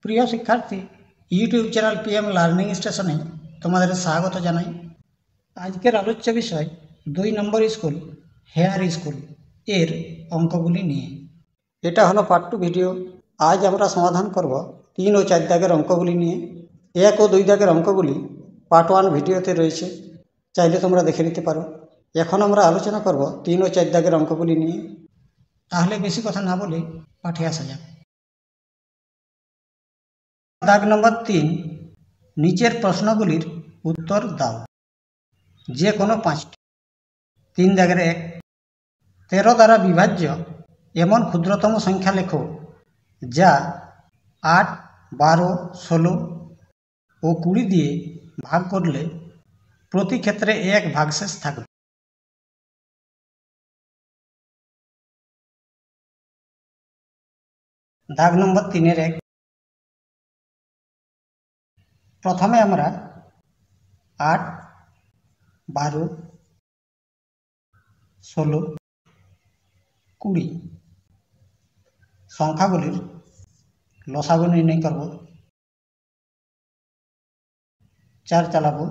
প্রিয় শিক্ষার্থী, YouTube channel PM learning স্টেশনে তোমাদের স্বাগত জানাই। আজকের আলোচ্য বিষয় 2 নম্বর স্কুল হেয়ার স্কুল এর অঙ্কগুলি নিয়ে। এটা হলো পার্ট 2 ভিডিও। আজ আমরা সমাধান করব 3 ও 4 দাগের অঙ্কগুলি নিয়ে। 1 ও 2 দাগের অঙ্কগুলি পার্ট 1 ভিডিওতে রয়েছে, চাইলে তোমরা দেখে নিতে পারো। এখন আমরা আলোচনা করব 3 ও 4 দাগের অঙ্কগুলি নিয়ে। তাহলে বেশি কথা না বলে পাঠে আসা যাক। দাগ নম্বর 3, নিচের প্রশ্নগুলির উত্তর দাও, যে কোনো 5টি। 3 দাগের 1, 13 দ্বারা বিভাজ্য এমন ক্ষুদ্রতম সংখ্যা লেখো যা 8, 12, 16 ও 20 দিয়ে ভাগ করলে প্রতি ক্ষেত্রে 1 ভাগশেষ থাকবে। দাগ নম্বর 3-এর 1, প্রথমে আমরা 8, 12, 16, 20 সংখ্যাগুলির লসাগু নির্ণয় করব। 4 চালাবো,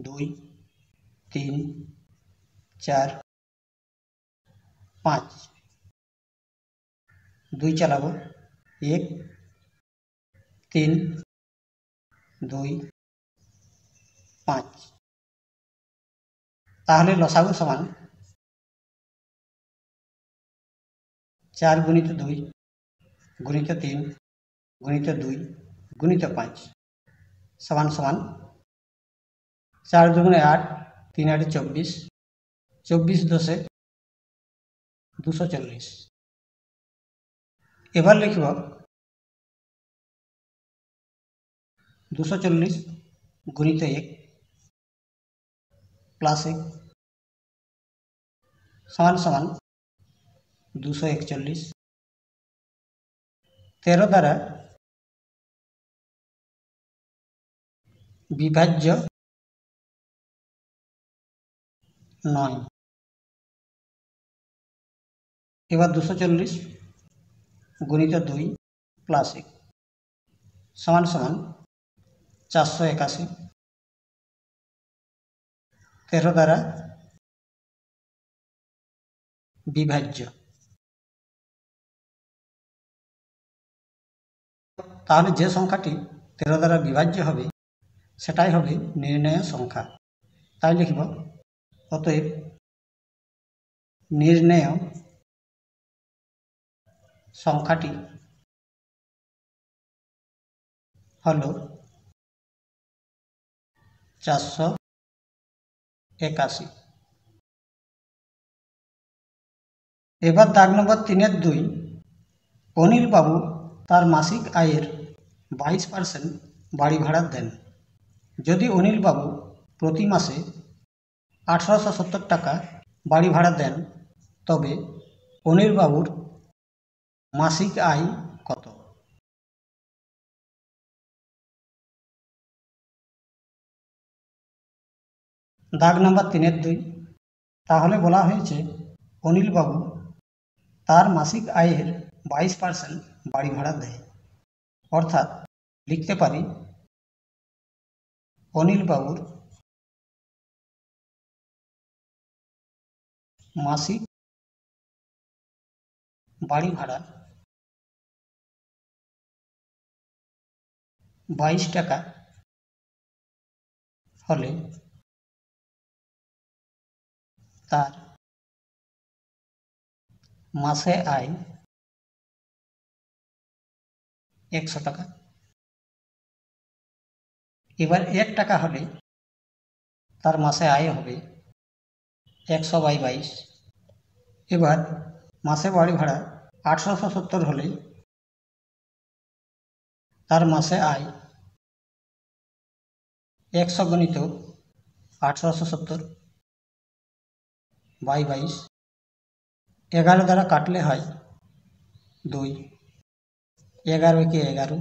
2, 3, 4, 5, 2 চালাবো, 1, 3, 2, 5। তাহলে লসাগু সমান 4 গুণিত 2 গুণিত 3 গুণিত 2 গুণিত 5 সমান সমান 4 দুগুণে 8, 3 8 24, 24 10 240। এবার লিখব 240 গুণিত 1 প্লাস 1 সমান সমান 241। 13 দ্বারা বিভাজ্য 9। এবার 240 গুণিত 2 প্লাস 1 সমান সমান 481। 13 দ্বারা বিভাজ্য। তাহলে যে সংখ্যাটি 13 দ্বারা বিভাজ্য হবে সেটাই হবে নির্ণেয় সংখ্যা। তাই লিখব অতএব নির্ণেয় সংখ্যাটি হল 481। এবার দাগ নম্বর 3-এর 2, অনিল বাবু তার মাসিক আয়ের 22% বাড়ি ভাড়া দেন। যদি অনিল বাবু প্রতি মাসে 1870 টাকা বাড়ি ভাড়া দেন, তবে অনিল বাবুর মাসিক আয় কত? দাগ নম্বর 3-এর 2, তাহলে বলা হয়েছে অনিল বাবু তার মাসিক আয়ের 22% বাড়ি ভাড়া দেয়, অর্থাৎ লিখতে পারি অনিল বাবুর মাসিক বাড়ি ভাড়া 22 টাকা হলে তার মাসে আয় 100 টাকা। এবার 1 টাকা হলে তার মাসে আয় হবে 100/22। এবার মাসে বাড়ি ভাড়া 1870 হলে তার মাসে আয় 100 গুণিত 1870/22। 11 দ্বারা কাটলে হয় 2, 11 × 11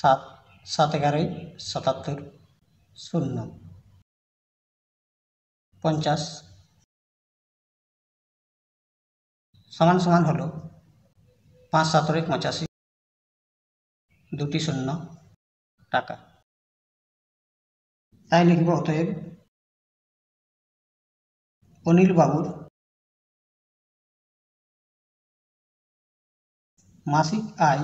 7, 7 11 77, 0 50 সমান সমান হলো 5 7 85। দুটি শূন্য টাকা। তাই লিখব অতএব অনিল বাবুর মাসিক আয়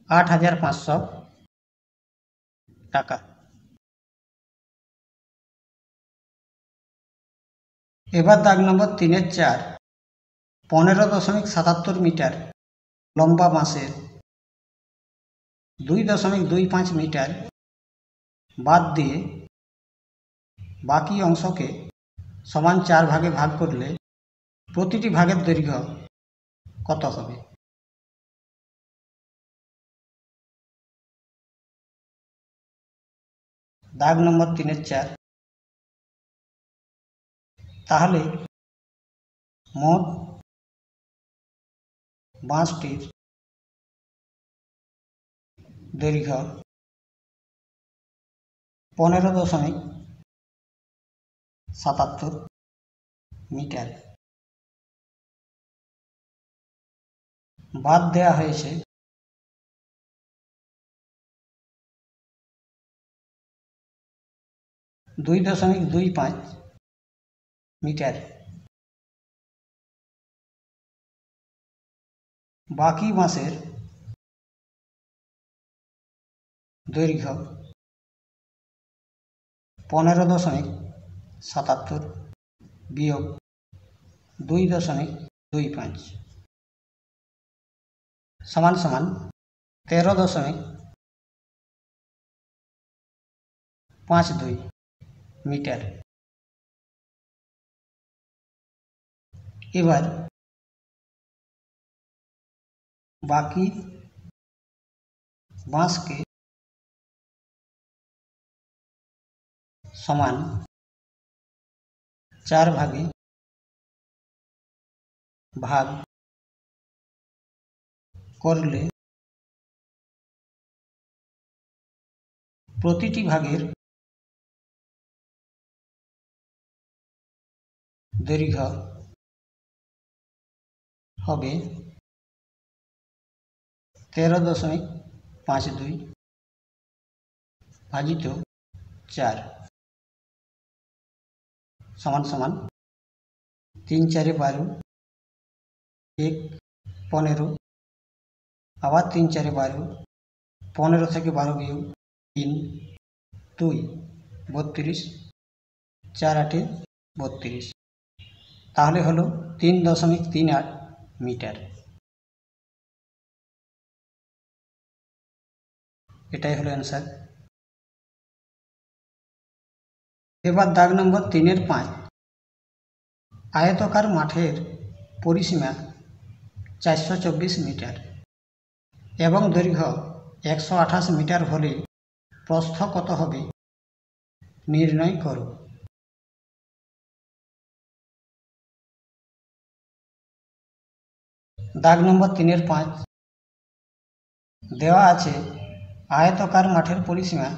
৮৫০০ টাকা। এবার দাগ নম্বর ৩-৪ ১৫.৭৭ মিটার লম্বা বাঁশের ২.২৫ মিটার বাদ দিয়ে বাকি অংশকে সমান ৪ ভাগে ভাগ করলে প্রতিটি ভাগের দৈর্ঘ্য কত হবে? দাগ নম্বর ৩-৪ তাহলে মোট বাঁশটির দৈর্ঘ্য ১৫.৭৭ মিটার। বাদ দেওয়া হয়েছে ২.২৫ মিটার। বাকি বাঁশের দৈর্ঘ্য ১৫.৭৭ বিয়োগ ২.২৫ সমান ১৩.৫২ মিটার। এবার বাকি বাঁশকে সমান ৪ ভাগে ভাগ করলে প্রতিটি ভাগের দৈর্ঘ্য হবে ১৩.৫২ ভাজিত ৪ সমান ৩×৪=১২ ১=১৫ আবার ৩×৪=১২ ১৫ থেকে ১২ বিয়োগ ৩ ২ ৩২ ৪×৮=৩২ তাহলে হলো ৩.৩৮ মিটার। এটাই হলো অ্যান্সার। এবার দাগ নম্বর ৩-৫ আয়তকার মাঠের পরিসীমা ৪২৪ মিটার এবং দৈর্ঘ্য ১২৮ মিটার হলে প্রস্থ কত হবে নির্ণয় করো। দাগ নম্বর ৩-৫ দেওয়া আছে আয়তকার মাঠের পরিসীমা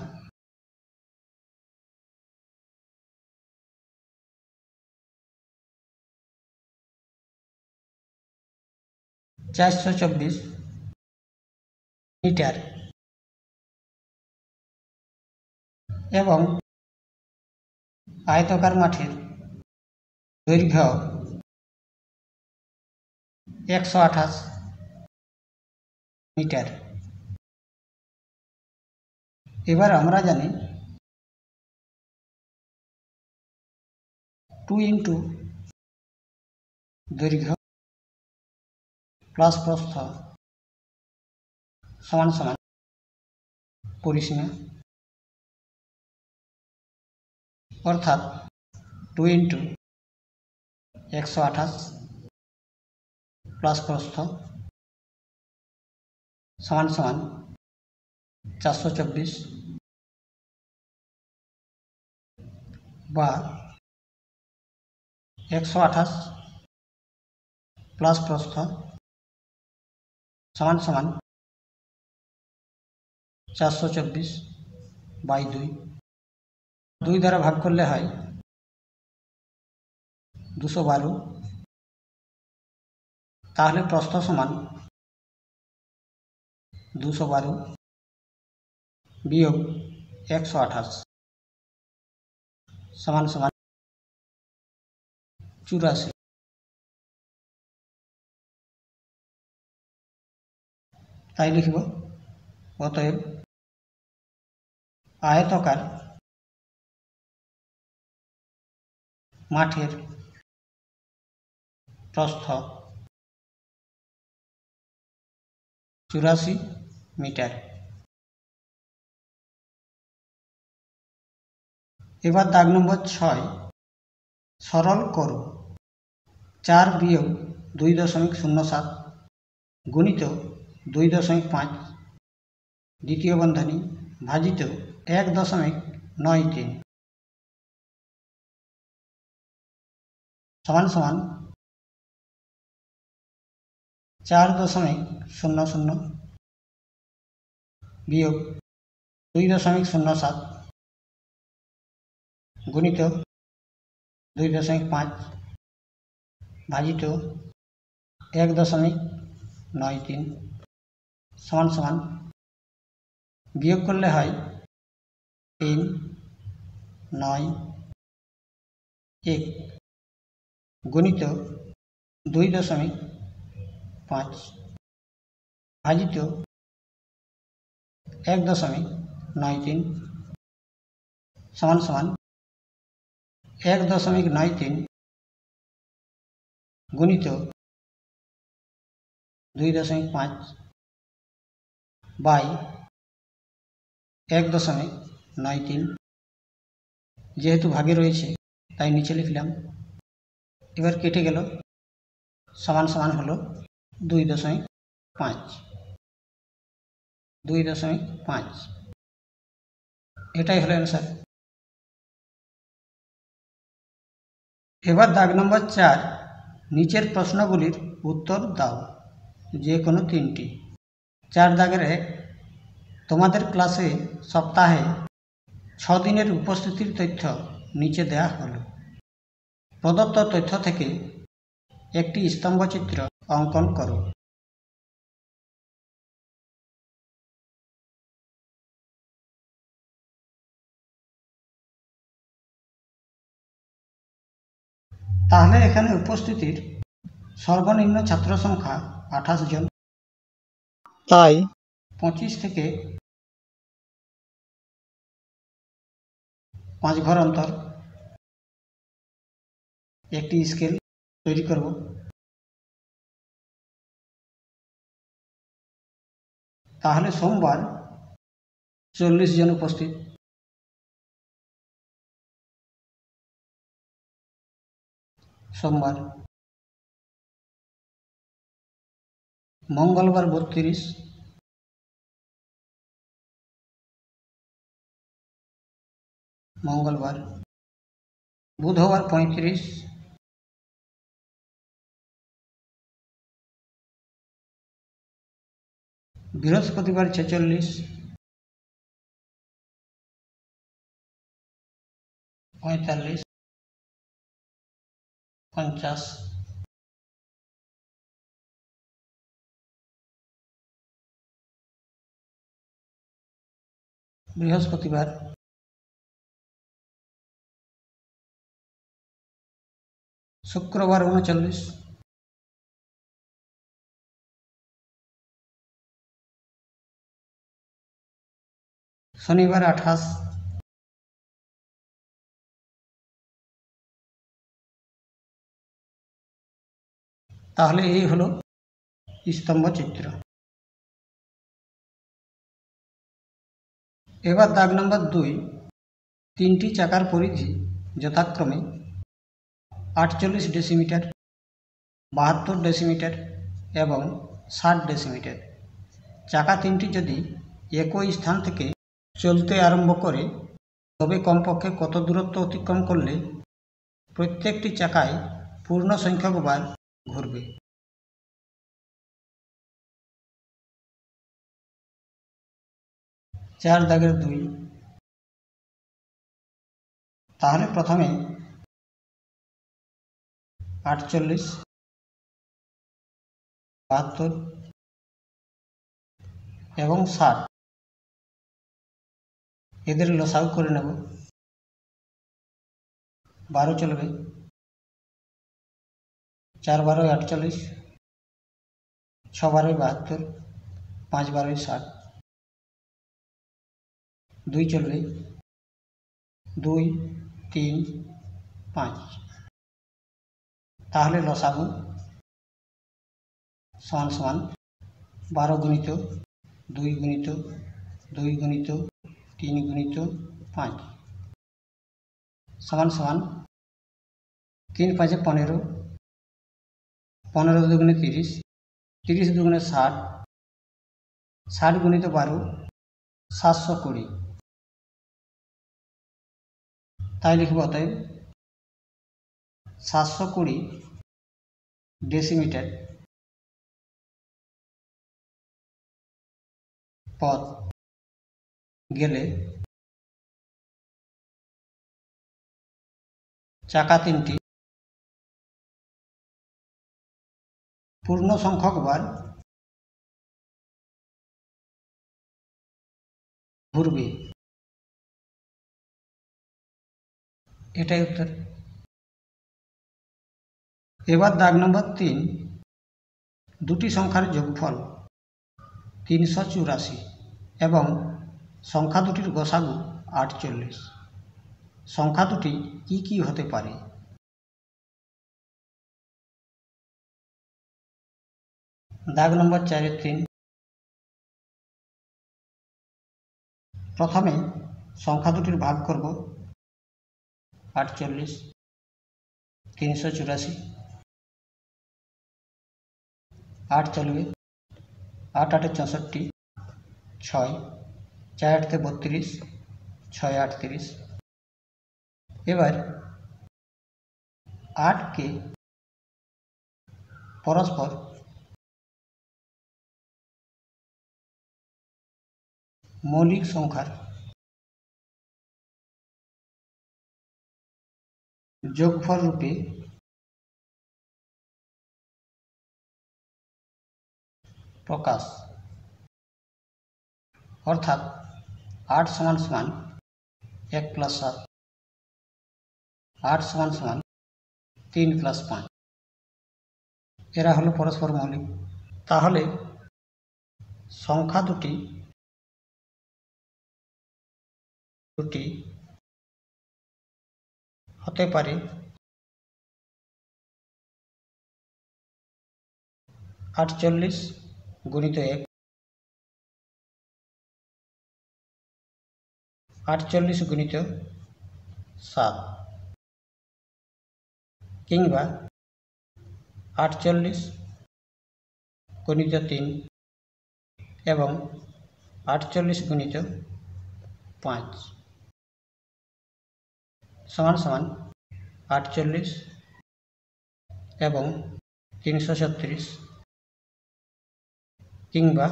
৪২৪ মিটার এবং আয়তকার মাঠের দৈর্ঘ্য ১২৮ মিটার। এবার আমরা জানি 2 দৈর্ঘ্য প্লাস প্রস্থ সমান পরিসীমা, অর্থাৎ 2 × ১২৮ প্লাস প্রস্থ সমান ৪২৪ বা ১২৮ প্লাস প্রস্থ সমান ৪২৪/২ 2 দ্বারা ভাগ করলে হয় ২১২। তাহলে প্রস্থ সমান 212 বিয়োগ 128 সমান সমান 84। তাই লিখব অতএব আয়তকার মাঠের প্রস্থ 84 মিটার। এবার দাগ নম্বর 6, সরল করো। 4 বিয়োগ 2.07 গুণিত 2.5 দ্বিতীয় বন্ধনী ভাজিত 1.93 সমান সমান 4.00 বিয়োগ 2.07 গুণিত 2.5 ভাজিত 1.93 সমান সমান বিয়োগ করলে হয় 3, 9, 1 গুণিত 2.5 ভাজিত 1.93 সমান সমান 1.93 গুণিত 2.5 বাই 1.93 যেহেতু ভাগে রয়েছে তাই নিচে লিখলাম। এবার কেটে গেল, সমান সমান হলো 2.5 2.5। এটাই হলো অ্যান্সার। এবার দাগ নম্বর 4, নিচের প্রশ্নগুলির উত্তর দাও, যে কোনো 3টি। 4 দাগের 1, তোমাদের ক্লাসে সপ্তাহে 6 দিনের উপস্থিতির তথ্য নিচে দেয়া হলো। প্রদত্ত তথ্য থেকে একটি স্তম্ভচিত্র অঙ্কন করো। তাহলে এখানে উপস্থিতির সর্বনিম্ন ছাত্র সংখ্যা 28 জন, তাই 25 থেকে 5 ঘর অন্তর একটি স্কেল তৈরি করব। তাহলে সোমবার 40 জন উপস্থিত, সোমবার। মঙ্গলবার 32, মঙ্গলবার। বুধবার 35, বৃহস্পতিবার 46, 45, 50, বৃহস্পতিবার। শুক্রবার 39, শনিবার 28, তাহলে এই হলো স্তম্ভচিত্র। এবার দাগ নম্বর 2, 3টি চাকার পরিধি যথাক্রমে 48 ডেসিমিটার, 72 ডেসিমিটার এবং 60 ডেসিমিটার। চাকা 3টি যদি একই স্থান থেকে চলতে আরম্ভ করে তবে কমপক্ষে কত দূরত্ব অতিক্রম করলে প্রত্যেকটি চাকায় পূর্ণ সংখ্যক বার ঘুরবে। চার দাগের 2, তাহলে প্রথমে 48, 72, এবং 60, এদের লসাগু করে নেব। 12 চলবে, 4 12 48, 6 12 72, 5 12 60, 2 চলবে, 2 3 5। তাহলে লসাগু সমান সমান 12 গুণিত 2 গুণিত 2 গুণিত 3 গুণিত 5 সমান সমান 3 5 15, 15 দুগুণে 30, 30 দুগুণে 60, 60 গুণিত 12, 720। তাই লিখব অতএব 720 ডেসিমিটার পথ গেলে চাকা 3টি পূর্ণ সংখ্যক বার ঘুরবে। এটাই উত্তর। এবার দাগ নম্বর 3, দুটি সংখ্যার যোগফল 384 এবং সংখ্যা দুটির গসাগু 48। সংখ্যা দুটি কি কি হতে পারে? দাগ নম্বর 4 3, প্রথমে সংখ্যা দুটির ভাগ করব। 48 384, 8 চলবে, 8 8 64, 6 4 8 32, 6 38। এবার 8কে পরস্পর মৌলিক সংখ্যার যোগফল রূপে প্রকাশ, অর্থাৎ 8 সমান সমান 1 প্লাস 7, 8 সমান সমান 3 প্লাস 5। এরা হলো পরস্পর মৌলিক। তাহলে সংখ্যা দুটি হতে পারে 48 গুণিত 1, 48 গুণিত 7, কিংবা 48 গুণিত 3 এবং 48 গুণিত 5 সমান সমান 48 এবং 336, কিংবা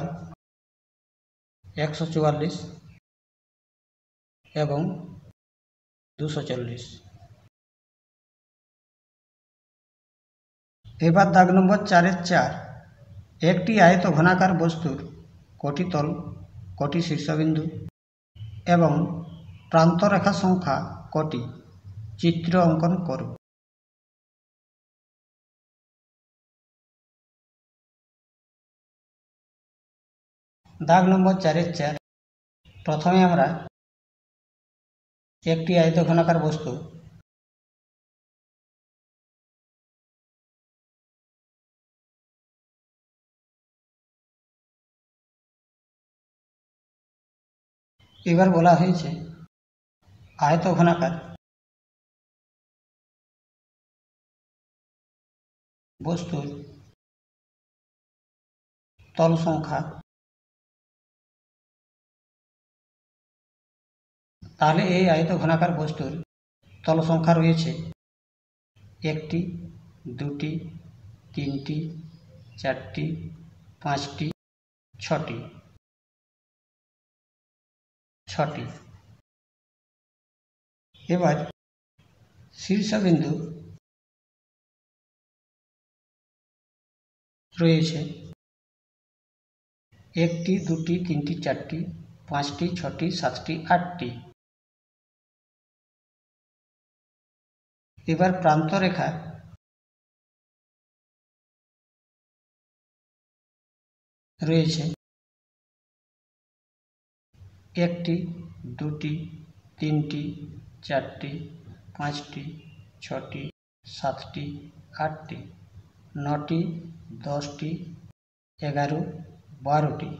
144 এবং 240। এবার দাগ নম্বর 4 4, একটি আয়ত ঘনাকার বস্তুর কটি তল, কটি শীর্ষবিন্দু এবং প্রান্তরেখা সংখ্যা কটি চিত্র অঙ্কন করো। দাগ নম্বর 4 4, প্রথমে আমরা একটি আয়ত ঘনাকার বস্তু এবার বলা হয়েছে আয়ত ঘনাকার বস্তুর তল সংখ্যা। তাহলে এই আয়ত ঘনাকার বস্তুর তল সংখ্যা রয়েছে 1টি 2টি 3টি 4টি 5টি 6টি। এবার শীর্ষবিন্দু রয়েছে একটি, দুটি, তিনটি, চারটি, পাঁচটি, ছটি, সাতটি, আটটি। এবার প্রান্তরেখা রয়েছে একটি, দুটি, তিনটি, চারটি, পাঁচটি, ছটি, সাতটি, আটটি, নটি, 10টি, 11, 12টি।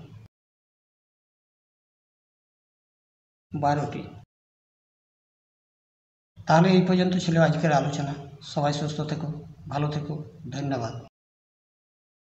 তাহলে এই পর্যন্ত ছিল আজকের আলোচনা। সবাই সুস্থ থেকো, ভালো থেকো, ধন্যবাদ।